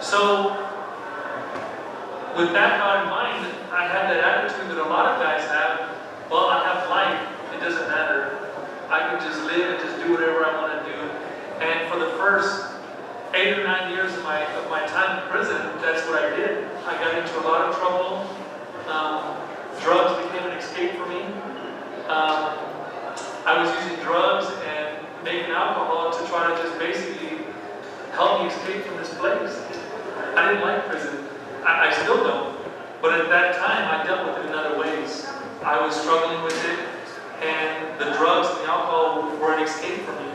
So with that thought in mind, I had that attitude that a lot of guys have. Well, I have life, it doesn't matter. I can just live and just do whatever I want to do. And for the first 8 or 9 years of my time in prison, that's what I did. I got into a lot of trouble. Drugs became an escape for me. I was using drugs and making alcohol to try to just basically help me escape from this place. I didn't like prison. I still don't. But at that time, I dealt with it in other ways. I was struggling with it, and the drugs and the alcohol were an escape for me.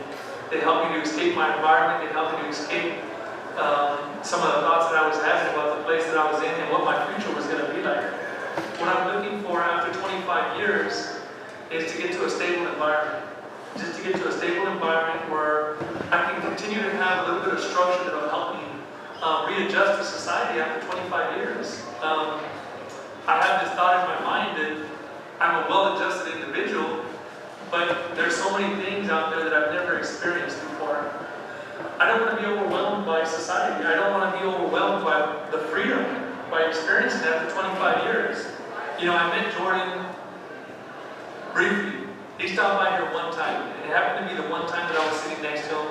They helped me to escape my environment. They helped me to escape some of the thoughts that I was having about the place that I was in and what my future was going to be like. What I'm looking for after 25 years is to get to a stable environment. Just to get to a stable environment where I can continue to have a little bit of structure that will help me readjust to society after 25 years. I have this thought in my mind that I'm a well-adjusted individual, but there's so many things out there that I've never experienced before. I don't want to be overwhelmed by society. I don't want to be overwhelmed by the freedom, by experiencing that for 25 years. You know, I met Jordan briefly. He stopped by here one time, and it happened to be the one time that I was sitting next to him.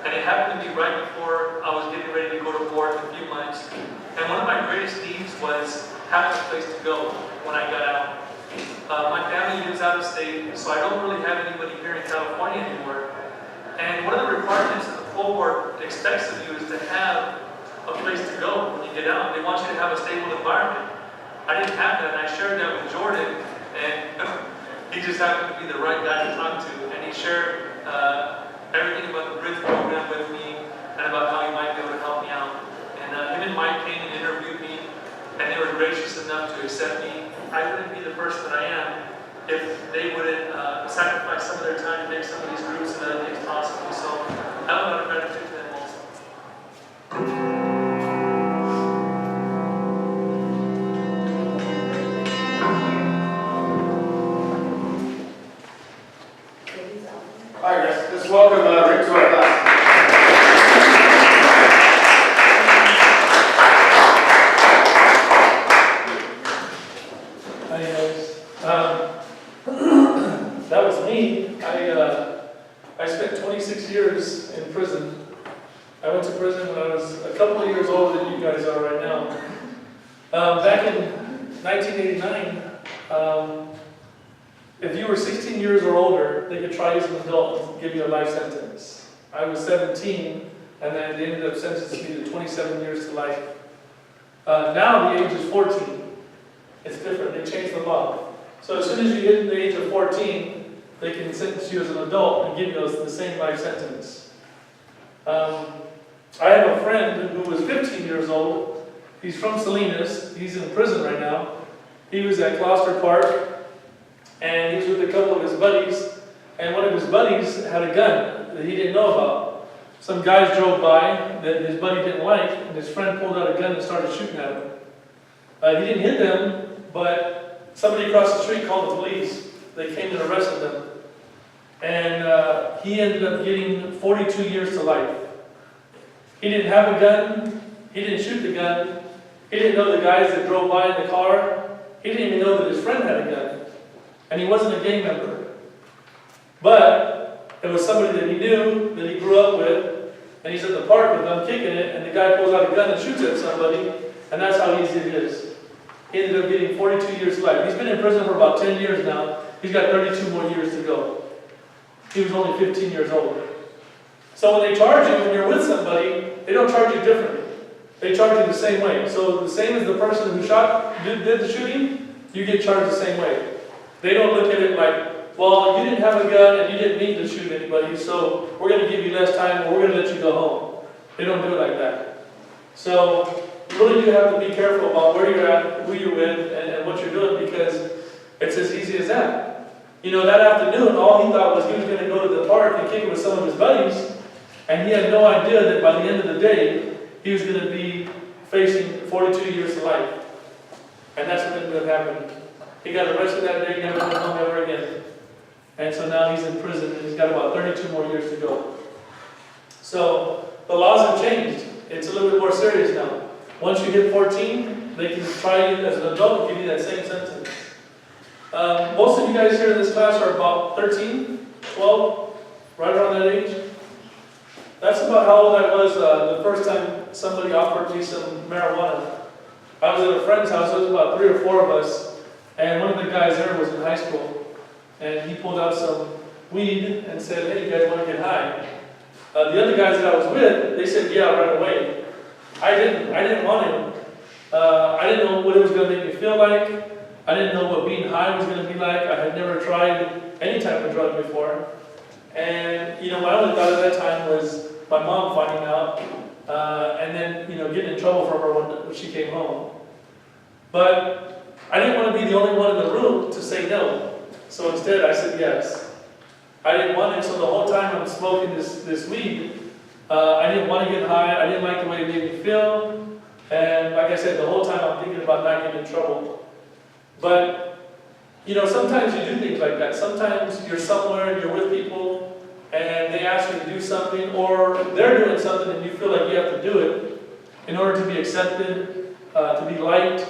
And it happened to be right before I was getting ready to go to war in a few months. And one of my greatest needs was having a place to go when I got out. My family lives out of state, so I don't really have anybody here in California anymore. And one of the requirements that the parole board expects of you is to have a place to go when you get out. They want you to have a stable environment. I didn't have that, and I shared that with Jordan, and he just happened to be the right guy to talk to. And he shared everything about the Bridge program with me and about how he might be able to help me out. And him and Mike came and interviewed me, and they were gracious enough to accept me. I wouldn't be the person that I am if they wouldn't sacrifice some of their time to make some of these groups and other things possible. So I have a lot of gratitude to them also. All right, guys, let's welcome Rick to our class. Hi guys. That was me. I spent 26 years in prison. I went to prison when I was a couple of years older than you guys are right now. Back in 1989, if you were 16 years or older, they could try you as an adult and give you a life sentence. I was 17, and then they ended up sentencing me to 27 years to life. Now the age is 14. It's different. They changed the law. So as soon as you hit the age of 14, they can sentence you as an adult and give you the same life sentence. I have a friend who was 15 years old. He's from Salinas. He's in prison right now. He was at Gloucester Park, and he was with a couple of his buddies, and one of his buddies had a gun that he didn't know about. Some guys drove by that his buddy didn't like, and his friend pulled out a gun and started shooting at him. He didn't hit them, but somebody across the street called the police. They came and arrested them. And he ended up getting 42 years to life. He didn't have a gun. He didn't shoot the gun. He didn't know the guys that drove by in the car. He didn't even know that his friend had a gun. And he wasn't a gang member. But it was somebody that he knew, that he grew up with, and he's at the park with them kicking it, and the guy pulls out a gun and shoots at somebody, and that's how easy it is. He ended up getting 42 years to life. He's been in prison for about 10 years now. He's got 32 more years to go. He was only 15 years old. So when they charge you, when you're with somebody, they don't charge you differently. They charge you the same way. So the same as the person who did the shooting, you get charged the same way. They don't look at it like, well, you didn't have a gun and you didn't mean to shoot anybody, so we're going to give you less time or we're going to let you go home. They don't do it like that. So you really do have to be careful about where you're at, who you're with, and what you're doing, because it's as easy as that. You know, that afternoon, all he thought was he was going to go to the park and kick it with some of his buddies, and he had no idea that by the end of the day, he was going to be facing 42 years to life. And that's what ended up happening. He got arrested that day, never went home ever again. And so now he's in prison, and he's got about 32 more years to go. So the laws have changed. It's a little bit more serious now. Once you hit 14, they can try you as an adult and give you that same sentence. Most of you guys here in this class are about 13, 12, right around that age. That's about how old I was the first time somebody offered me some marijuana. I was at a friend's house, there was about 3 or 4 of us, and one of the guys there was in high school, and he pulled out some weed and said, hey, you guys want to get high? The other guys that I was with, they said, yeah, right away. I didn't want to. I didn't know what it was going to make me feel like. I didn't know what being high was going to be like. I had never tried any type of drug before. And, my only thought at that time was my mom finding out, and then, getting in trouble from her when she came home. But I didn't want to be the only one in the room to say no. So instead, I said yes. I didn't want it, so the whole time I'm smoking this weed, I didn't want to get high, I didn't like the way it made me feel, and like I said, the whole time I'm thinking about not getting in trouble. But, sometimes you do things like that. Sometimes you're somewhere and you're with people, and they ask you to do something, or they're doing something and you feel like you have to do it in order to be accepted, to be liked,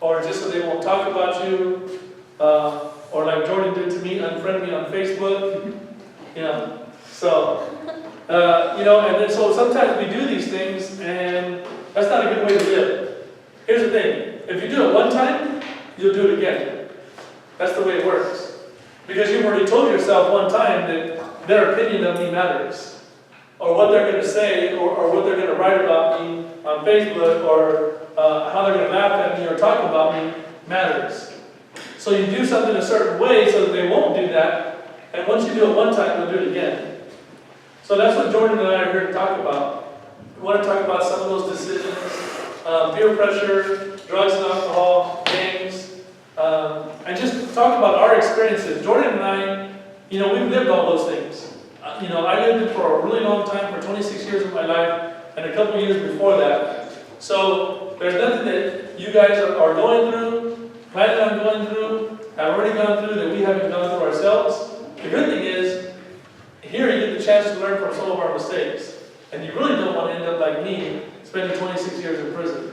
or just so they won't talk about you, or like Jordan did to me, unfriend me on Facebook, So, and then so sometimes we do these things, and that's not a good way to live. Here's the thing, if you do it one time, you'll do it again. That's the way it works. Because you've already told yourself one time that their opinion of me matters, or what they're going to say, or what they're going to write about me on Facebook, or how they're going to laugh at me or talk about me matters. So you do something a certain way so that they won't do that, and once you do it one time, they'll do it again. So that's what Jordan and I are here to talk about. We want to talk about some of those decisions, peer pressure, drugs and alcohol, gangs, and just talk about our experiences. Jordan and I, we've lived all those things. I lived it for a really long time, for 26 years of my life, and a couple years before that. So there's nothing that you guys are going through, planning on going through, have already gone through that we haven't gone through ourselves. The good thing is, here you get the chance to learn from some of our mistakes. And you really don't want to end up like me, spending 26 years in prison.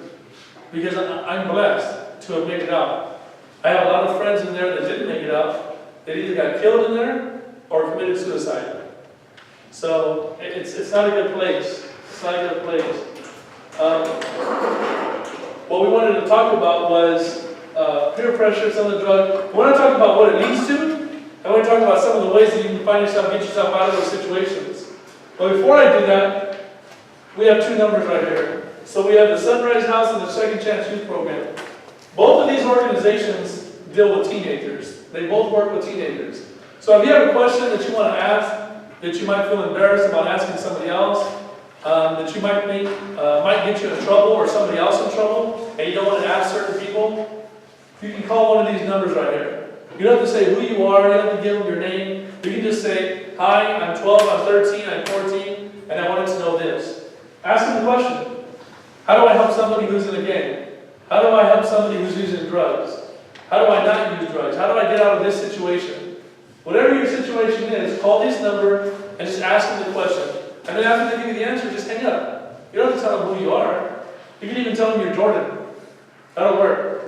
Because I'm blessed to have made it out. I have a lot of friends in there that didn't make it out. They either got killed in there or committed suicide. So it's not a good place. It's not a good place. What we wanted to talk about was peer pressure, some of the drugs. We want to talk about what it leads to. I want to talk about some of the ways that you can get yourself out of those situations. But before I do that, we have 2 numbers right here. So we have the Sunrise House and the Second Chance Youth Program. Both of these organizations deal with teenagers. They both work with teenagers. So if you have a question that you want to ask, that you might feel embarrassed about asking somebody else, that you might think might get you in trouble or somebody else in trouble, and you don't want to ask certain people, you can call one of these numbers right here. You don't have to say who you are, you don't have to give them your name. You can just say, hi, I'm 12, I'm 13, I'm 14, and I wanted to know this. Ask them the question. How do I help somebody who's in a gang? How do I help somebody who's using drugs? How do I not use drugs? How do I get out of this situation? Whatever your situation is, call this number and just ask them the question. And then after they give you the answer, just hang up. You don't have to tell them who you are. You can even tell them you're Jordan. That'll work.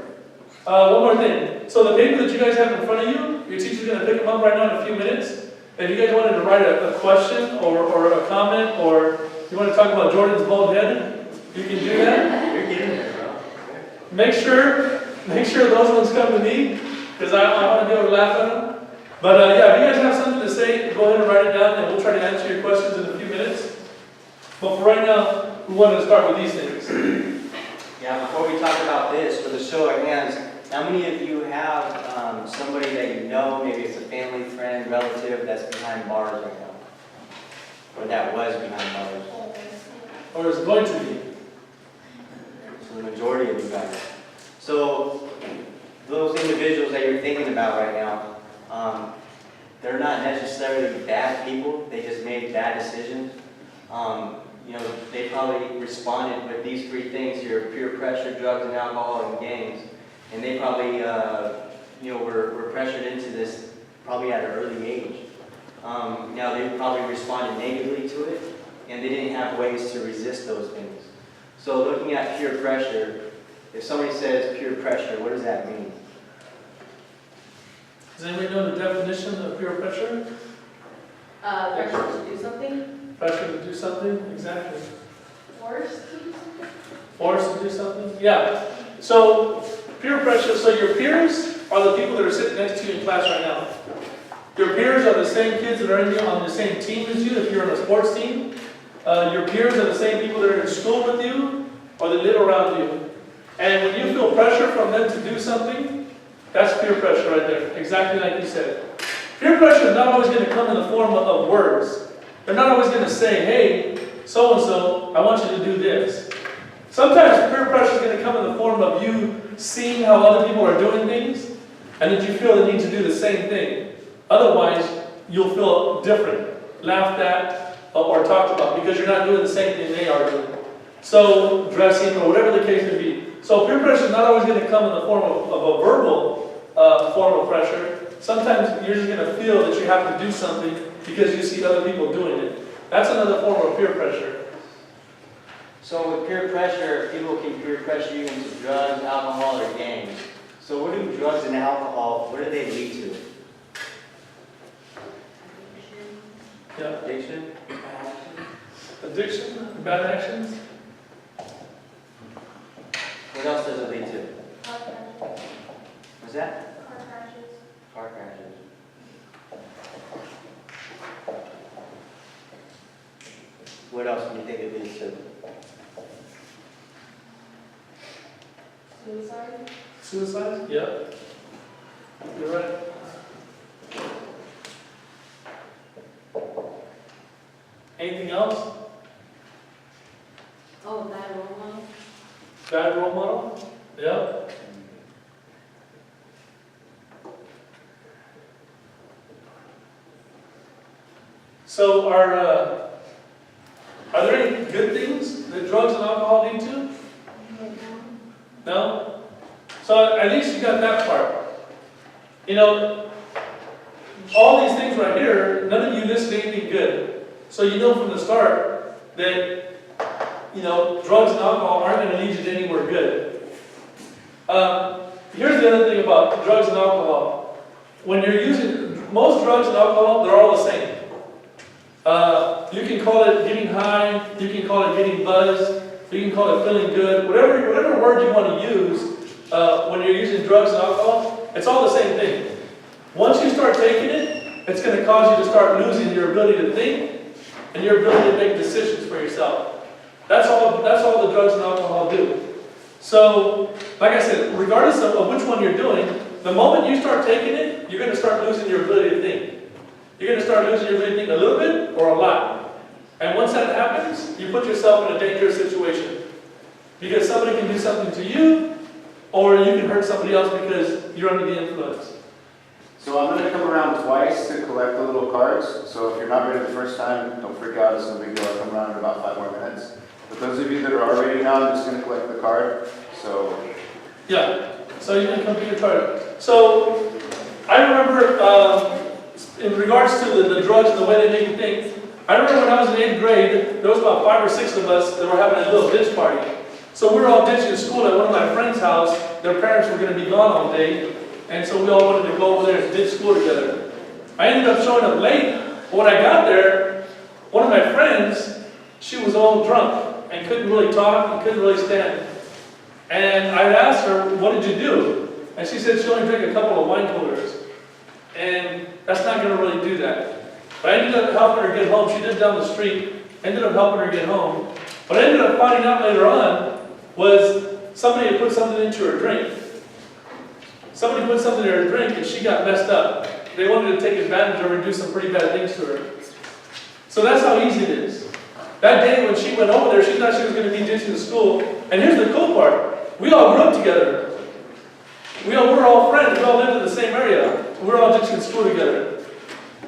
One more thing. So the paper that you guys have in front of you, your teacher's going to pick them up right now in a few minutes. If you guys wanted to write a question or a comment, or you want to talk about Jordan's bald head, you can do that. You're getting there, bro. Make sure those ones come to me, because I want to be able to laugh at them. But yeah, if you guys have something to say, go ahead and write it down, and we'll try to answer your questions in a few minutes. But for right now, we wanted to start with these things. Yeah, before we talk about this, for the show of hands, how many of you have somebody that you know, maybe it's a family, friend, relative, that's behind bars right now? Or that was behind bars? Or is going to be. So the majority of you guys. So those individuals that you're thinking about right now, they're not necessarily bad people, they just made bad decisions. They probably responded with these 3 things, your peer pressure, drugs and alcohol, and gangs. And they probably, were pressured into this probably at an early age. Now, they probably responded negatively to it, and they didn't have ways to resist those things. So looking at peer pressure, if somebody says peer pressure, what does that mean? Does anybody know the definition of peer pressure? Pressure to do something? Pressure to do something, exactly. Force to do something? Forced to do something? Yeah. So peer pressure, so your peers are the people that are sitting next to you in class right now. Your peers are the same kids that are on the same team as you, if you're on a sports team. Your peers are the same people that are in school with you or that live around you. And when you feel pressure from them to do something, that's peer pressure right there, exactly like you said. Peer pressure is not always going to come in the form of words. They're not always going to say, hey, so-and-so, I want you to do this. Sometimes peer pressure is going to come in the form of you seeing how other people are doing things, and that you feel the need to do the same thing. Otherwise, you'll feel different, laughed at, or talked about, because you're not doing the same thing they are doing. So, dressing, or whatever the case may be. So peer pressure is not always going to come in the form of a verbal form of pressure. Sometimes you're just going to feel that you have to do something because you see other people doing it. That's another form of peer pressure. So with peer pressure, people can peer pressure you into drugs, alcohol, or gangs. So what do drugs and alcohol, what do they lead to? Yeah. Addiction? Addiction, bad actions. What else does it lead to? What's that? Car crashes. What else do you think it leads to? Suicide? Suicide? Yeah. You're right. Anything else? Oh, bad role model? Bad role model? Yeah. So are there any good things that drugs and alcohol lead to? No? So at least you got that part. You know, all these things right here, none of you listed anything good. So you know from the start that, you know, drugs and alcohol aren't going to lead you to anywhere good. Here's the other thing about drugs and alcohol. When you're using, most drugs and alcohol, they're all the same. You can call it getting high, you can call it getting buzzed, you can call it feeling good, whatever word you want to use when you're using drugs and alcohol, it's all the same thing. Once you start taking it, it's going to cause you to start losing your ability to think and your ability to make decisions for yourself. That's all the drugs and alcohol do. So, like I said, regardless of which one you're doing, the moment you start taking it, you're going to start losing your ability to think. You're going to start losing your ability to think a little bit or a lot. And once that happens, you put yourself in a dangerous situation. Because somebody can do something to you, or you can hurt somebody else because you're under the influence. So I'm going to come around twice to collect the little cards. So if you're not ready the first time, don't freak out. It's no big deal. I'll come around in about 5 more minutes. But those of you that are ready now, I'm just going to collect the card. So Yeah, so you can complete your card. So I remember, in regards to the drugs and the way they make you think, I remember when I was in 8th grade, there was about 5 or 6 of us that were having a little ditch party. So we were all ditching school at one of my friend's house. Their parents were going to be gone all day, and so we all wanted to go over there and ditch school together. I ended up showing up late, but when I got there, one of my friends, she was all drunk and couldn't really talk and couldn't really stand. And I asked her, what did you do? And she said she only drank a couple of wine coolers. And that's not going to really do that. But I ended up helping her get home. She lived down the street. Ended up helping her get home. What I ended up finding out later on was somebody had put something into her drink. Somebody put something in her drink and she got messed up. They wanted to take advantage of her and do some pretty bad things to her. So that's how easy it is. That day when she went over there, she thought she was going to be ditching the school. And here's the cool part. We all grew up together. We're all friends. We all lived in the same area. We're all ditching school together.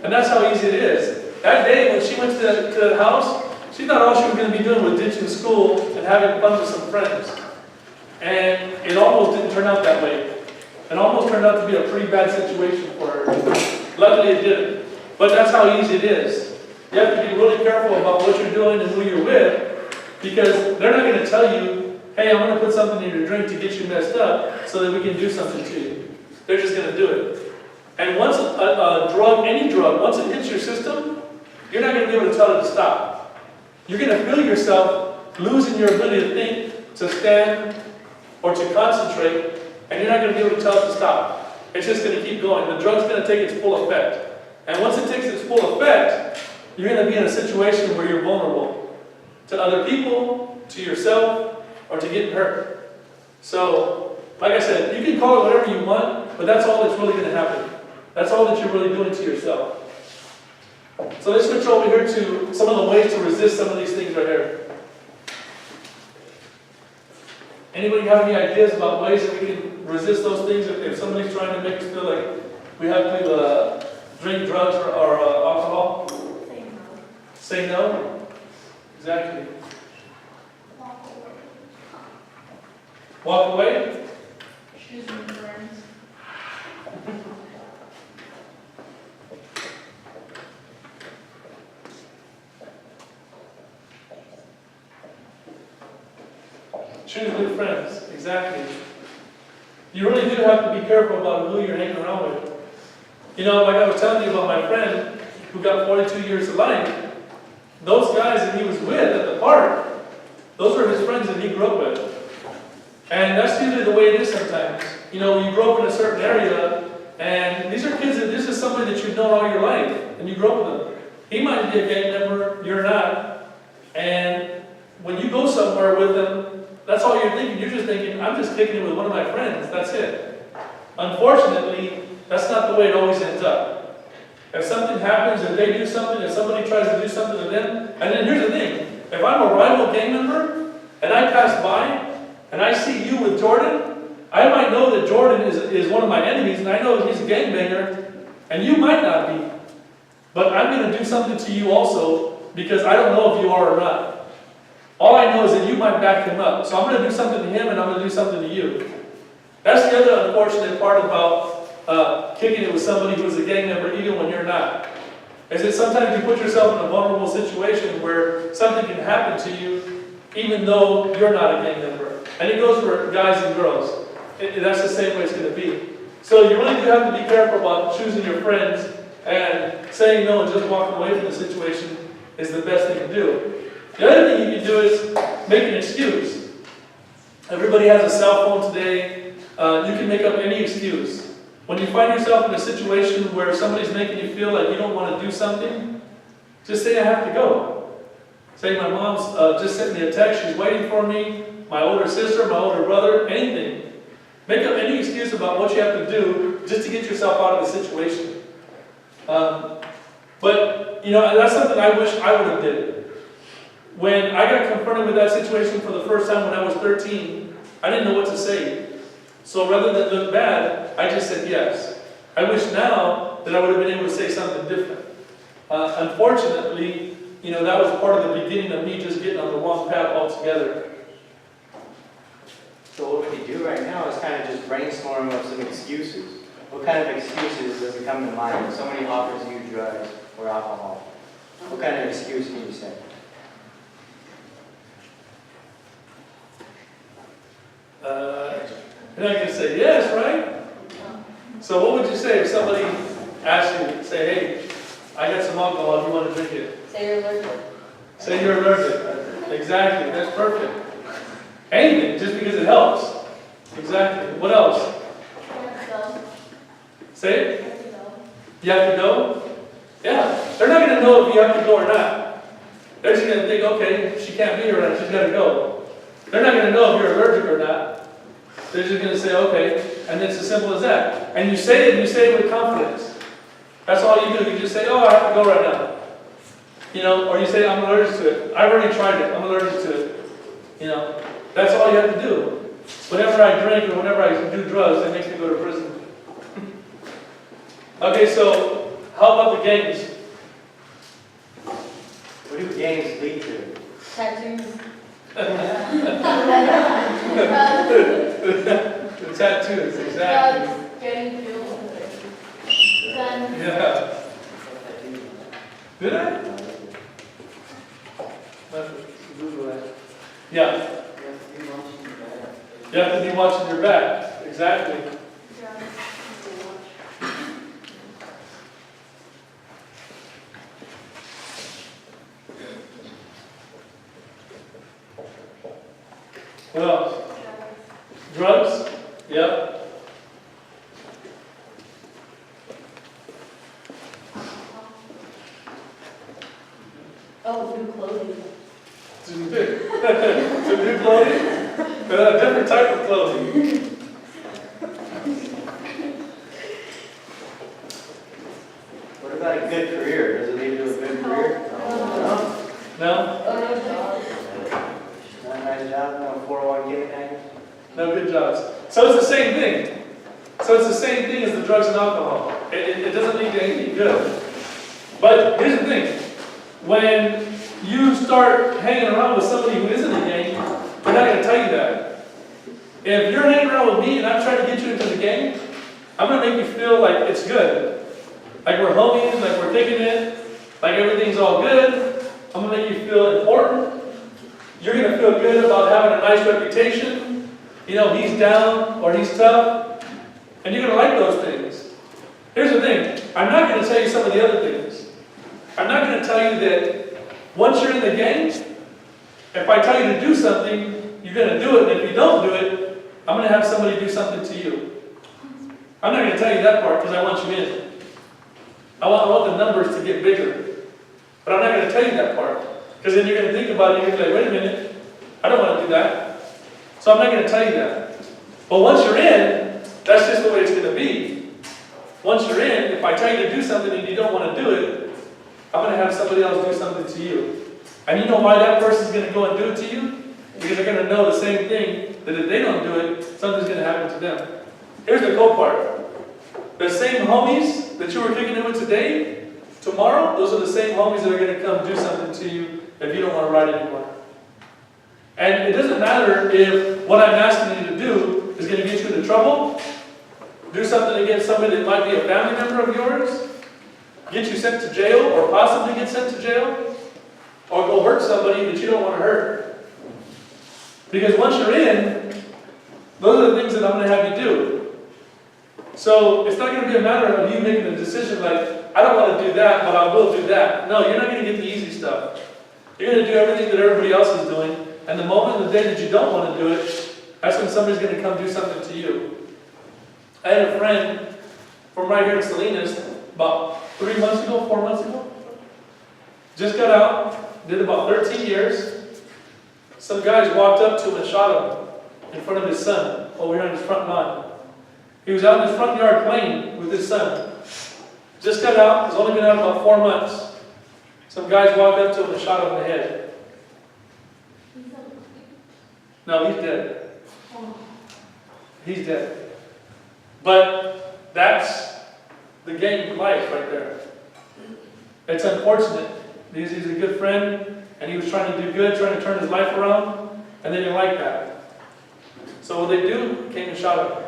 And that's how easy it is. That day when she went to the house, she thought all she was going to be doing was ditching school and having fun with some friends. And it almost didn't turn out that way. It almost turned out to be a pretty bad situation for her. Luckily it didn't. But that's how easy it is. You have to be really careful about what you're doing and who you're with, because they're not gonna tell you, hey, I'm gonna put something in your drink to get you messed up so that we can do something to you. They're just gonna do it. And once a drug, any drug, once it hits your system, you're not gonna be able to tell it to stop. You're gonna feel yourself losing your ability to think, to stand, or to concentrate, and you're not gonna be able to tell it to stop. It's just gonna keep going. The drug's gonna take its full effect. And once it takes its full effect, you're going to be in a situation where you're vulnerable to other people, to yourself, or to getting hurt. So, like I said, you can call it whatever you want, but that's all that's really going to happen. That's all that you're really doing to yourself. So let's switch over here to some of the ways to resist some of these things right here. Anybody have any ideas about ways that we can resist those things if somebody's trying to make us feel like we have to drink drugs or alcohol? Say no? Exactly. Walk away? Choose your friends. Choose good friends. Exactly. You really do have to be careful about who you're hanging around with. You know, like I was telling you about my friend who got 42 years to life, those guys that he was with at the park, those were his friends that he grew up with. And that's usually the way it is sometimes. You know, you grow up in a certain area, and these are kids that this is somebody that you've known all your life, and you grow up with them. He might be a gang member, you're not. And when you go somewhere with them, that's all you're thinking. You're just thinking, I'm just kicking it with one of my friends, that's it. Unfortunately, that's not the way it always ends up. If something happens, if they do something, if somebody tries to do something to them, and then here's the thing, if I'm a rival gang member, and I pass by, and I see you with Jordan, I might know that Jordan is one of my enemies, and I know that he's a gangbanger, and you might not be. But I'm going to do something to you also, because I don't know if you are or not. All I know is that you might back him up. So I'm going to do something to him, and I'm going to do something to you. That's the other unfortunate part about kicking it with somebody who's a gang member, even when you're not. Is that sometimes you put yourself in a vulnerable situation where something can happen to you, even though you're not a gang member. And it goes for guys and girls. That's the same way it's going to be. So you really do have to be careful about choosing your friends, and saying no and just walking away from the situation is the best thing to do. The other thing you can do is make an excuse. Everybody has a cell phone today. You can make up any excuse. When you find yourself in a situation where somebody's making you feel like you don't want to do something, just say, I have to go. Say, my mom's just sent me a text, she's waiting for me, my older sister, my older brother, anything. Make up any excuse about what you have to do just to get yourself out of the situation. But, you know, that's something I wish I would have did. When I got confronted with that situation for the first time when I was 13, I didn't know what to say. So rather than look bad, I just said yes. I wish now that I would have been able to say something different. Unfortunately, you know, that was part of the beginning of me just getting on the wrong path altogether. So what we can do right now is kind of just brainstorm of some excuses. What kind of excuses does it come to mind when somebody offers you drugs or alcohol? What kind of excuse can you say? You're not going to say yes, right? So what would you say if somebody asked you, say, hey, I got some alcohol, if you want to drink it? Say you're allergic. Say you're allergic. Exactly, that's perfect. Anything, just because it helps. Exactly. What else? Say it. You have to go? Yeah. They're not going to know if you have to go or not. They're just going to think, okay, she can't be here right now, she's got to go. They're not going to know if you're allergic or not. They're just going to say, okay, and it's as simple as that. And you say it, and you say it with confidence. That's all you do. You just say, oh, I have to go right now. You know, or you say, I'm allergic to it. I've already tried it. I'm allergic to it. You know, that's all you have to do. Whenever I drink or whenever I do drugs, it makes me go to prison. Okay, so how about the gangs? What do gangs lead to? Tattoos. The tattoos, exactly. Drugs, getting killed. Guns. Yeah. Did I? Yeah, you have to be watching your back, exactly. What else? Drugs? Yep. Oh, new clothing. Some new clothing, but a different type of clothing. What about a good career? Does it lead to a good career? No? Oh, no jobs. Not a nice job, no 401k package? No good jobs. So it's the same thing. So it's the same thing as the drugs and alcohol. It doesn't lead to anything good. But here's the thing. When you start hanging around with somebody who isn't a gang, they're not going to tell you that. If you're hanging around with me and I'm trying to get you into the gang, I'm going to make you feel like it's good. Like we're homies, like we're kicking it, like everything's all good. I'm going to make you feel important. You're going to feel good about having a nice reputation. You know, he's down or he's tough. And you're going to like those things. Here's the thing. I'm not going to tell you some of the other things. I'm not going to tell you that once you're in the gang, if I tell you to do something, you're going to do it. And if you don't do it, I'm going to have somebody do something to you. I'm not going to tell you that part because I want you in. I want the numbers to get bigger. But I'm not going to tell you that part. Because then you're going to think about it and you're going to be like, wait a minute, I don't want to do that. So I'm not going to tell you that. But once you're in, that's just the way it's going to be. Once you're in, if I tell you to do something and you don't want to do it, I'm going to have somebody else do something to you. And you know why that person's going to go and do it to you? Because they're going to know the same thing, that if they don't do it, something's going to happen to them. Here's the cool part. The same homies that you were kicking it with today, tomorrow, those are the same homies that are going to come do something to you if you don't want to ride anymore. And it doesn't matter if what I'm asking you to do is going to get you into trouble, do something against somebody that might be a family member of yours, get you sent to jail or possibly get sent to jail, or go hurt somebody that you don't want to hurt. Because once you're in, those are the things that I'm going to have you do. So it's not going to be a matter of you making a decision like, I don't want to do that, but I will do that. No, you're not going to get the easy stuff. You're going to do everything that everybody else is doing, and the moment, the day that you don't want to do it, that's when somebody's going to come do something to you. I had a friend from right here in Salinas about 3 months ago, 4 months ago. Just got out, did about 13 years. Some guys walked up to him and shot him in front of his son over here on his front lawn. He was out in his front yard playing with his son. Just got out, has only been out about 4 months. Some guys walked up to him and shot him in the head. No, he's dead. He's dead. But that's the game of life right there. It's unfortunate because he's a good friend and he was trying to do good, trying to turn his life around, and they didn't like that. So what they do, came and shot him.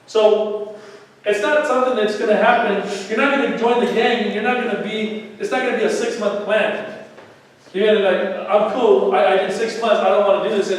So it's not something that's going to happen. You're not going to join the gang and you're not going to be, it's not going to be a 6-month plan. You're going to be like, I'm cool, I did 6 months, I don't want to do this anymore.